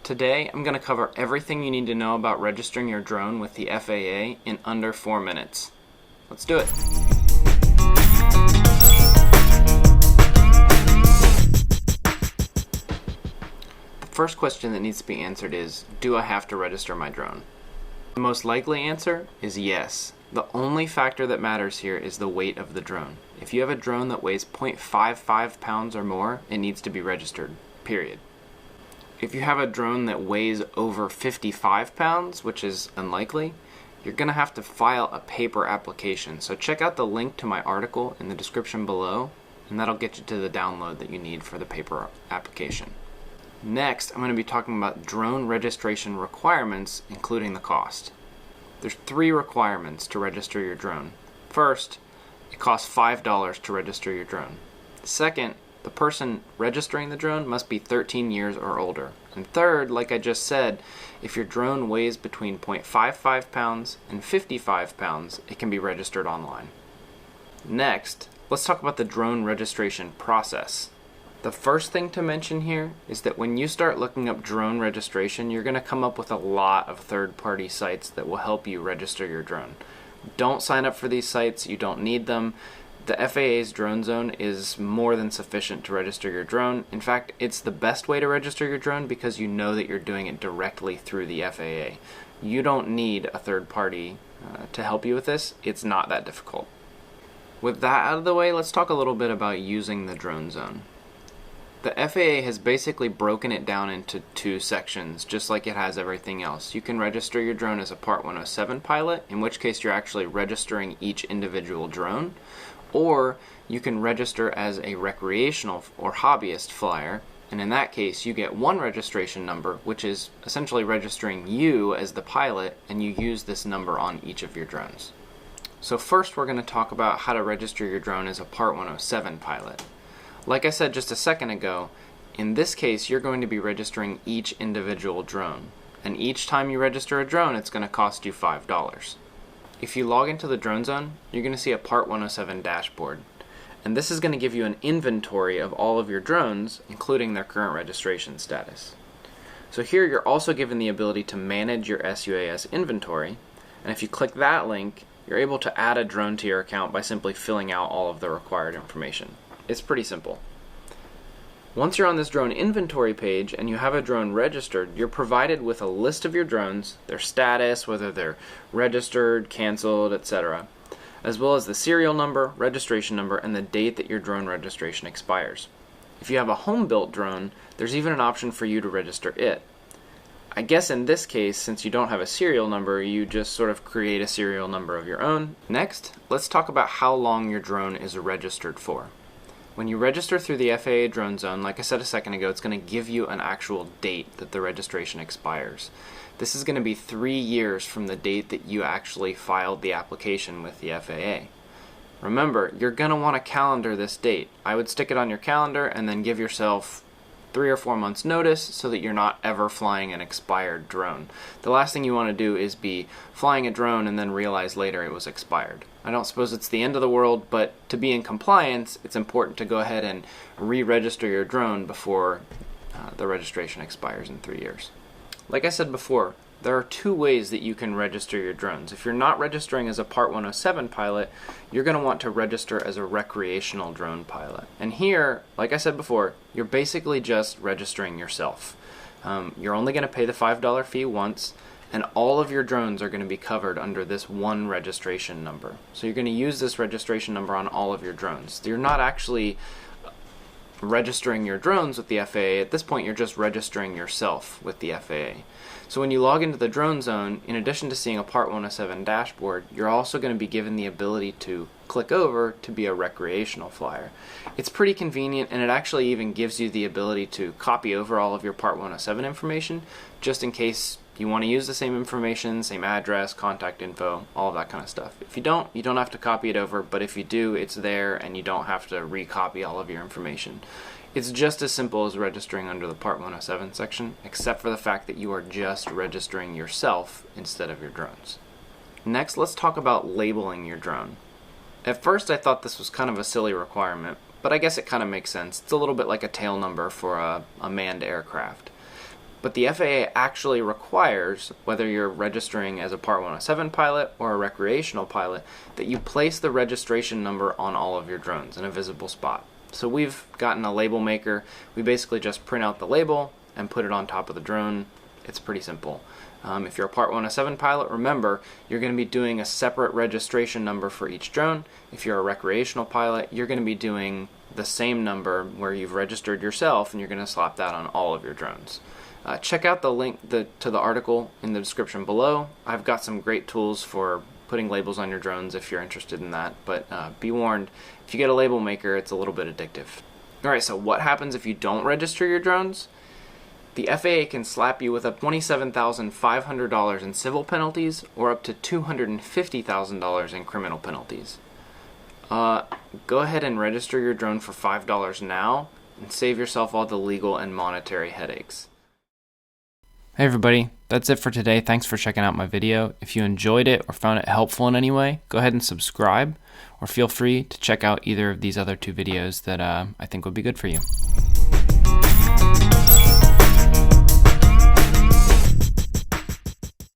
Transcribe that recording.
Today, I'm going to cover everything you need to know about registering your drone with the FAA in under 4 minutes. Let's do it. The first question that needs to be answered is, do I have to register my drone? The most likely answer is yes. The only factor that matters here is the weight of the drone. If you have a drone that weighs 0.55 pounds or more, it needs to be registered, period. If you have a drone that weighs over 55 pounds, which is unlikely, you're going to have to file a paper application. So check out the link to my article in the description below, and that'll get you to the download that you need for the paper application. Next, I'm going to be talking about drone registration requirements, including the cost. There's 3 requirements to register your drone. First, it costs $5 to register your drone. Second, the person registering the drone must be 13 years or older. And third, like I just said, if your drone weighs between 0.55 pounds and 55 pounds, it can be registered online. Next, let's talk about the drone registration process. The first thing to mention here is that when you start looking up drone registration, you're going to come up with a lot of third-party sites that will help you register your drone. Don't sign up for these sites, you don't need them. The FAA's Drone Zone is more than sufficient to register your drone. In fact, it's the best way to register your drone because you know that you're doing it directly through the FAA. You don't need a third party to help you with this. It's not that difficult. With that out of the way, let's talk a little bit about using the Drone Zone. The FAA has basically broken it down into 2 sections, just like it has everything else. You can register your drone as a Part 107 pilot, in which case you're actually registering each individual drone, or you can register as a recreational or hobbyist flyer, and in that case you get one registration number, which is essentially registering you as the pilot, and you use this number on each of your drones. So first we're going to talk about how to register your drone as a Part 107 pilot. Like I said just a second ago, in this case you're going to be registering each individual drone, and each time you register a drone it's going to cost you $5. If you log into the Drone Zone, you're going to see a Part 107 dashboard, and this is going to give you an inventory of all of your drones, including their current registration status. So here you're also given the ability to manage your SUAS inventory, and if you click that link, you're able to add a drone to your account by simply filling out all of the required information. It's pretty simple. Once you're on this drone inventory page and you have a drone registered, you're provided with a list of your drones, their status, whether they're registered, canceled, etc., as well as the serial number, registration number, and the date that your drone registration expires. If you have a home-built drone, there's even an option for you to register it. I guess in this case, since you don't have a serial number, you just sort of create a serial number of your own. Next, let's talk about how long your drone is registered for. When you register through the FAA Drone Zone, like I said a second ago, it's going to give you an actual date that the registration expires. This is going to be 3 years from the date that you actually filed the application with the FAA. Remember, you're going to want to calendar this date. I would stick it on your calendar and then give yourself 3 or 4 months notice so that you're not ever flying an expired drone. The last thing you want to do is be flying a drone and then realize later it was expired. I don't suppose it's the end of the world, but to be in compliance, it's important to go ahead and re-register your drone before the registration expires in 3 years. Like I said before, there are 2 ways that you can register your drones. If you're not registering as a Part 107 pilot, you're going to want to register as a recreational drone pilot. And here, like I said before, you're basically just registering yourself. You're only going to pay the $5 fee once, and all of your drones are going to be covered under this one registration number. So you're going to use this registration number on all of your drones. You're not actually registering your drones with the FAA. At this point, you're just registering yourself with the FAA. So when you log into the Drone Zone, in addition to seeing a Part 107 dashboard, you're also going to be given the ability to click over to be a recreational flyer. It's pretty convenient, and it actually even gives you the ability to copy over all of your Part 107 information, just in case you want to use the same information, same address, contact info, all of that kind of stuff. If you don't have to copy it over, but if you do, it's there and you don't have to recopy all of your information. It's just as simple as registering under the Part 107 section, except for the fact that you are just registering yourself instead of your drones. Next, let's talk about labeling your drone. At first, I thought this was kind of a silly requirement, but I guess it kind of makes sense. It's a little bit like a tail number for a manned aircraft. But the FAA actually requires, whether you're registering as a Part 107 pilot or a recreational pilot, that you place the registration number on all of your drones in a visible spot. So we've gotten a label maker. We basically just print out the label and put it on top of the drone. It's pretty simple. If you're a Part 107 pilot, remember, you're going to be doing a separate registration number for each drone. If you're a recreational pilot, you're going to be doing the same number where you've registered yourself, and you're going to slap that on all of your drones. Check out the link to the article in the description below. I've got some great tools for putting labels on your drones if you're interested in that, but be warned, if you get a label maker, it's a little bit addictive. Alright, so what happens if you don't register your drones? The FAA can slap you with up to $27,500 in civil penalties or up to $250,000 in criminal penalties. Go ahead and register your drone for $5 now and save yourself all the legal and monetary headaches. Hey everybody, that's it for today. Thanks for checking out my video. If you enjoyed it or found it helpful in any way, go ahead and subscribe, or feel free to check out either of these other two videos that I think would be good for you.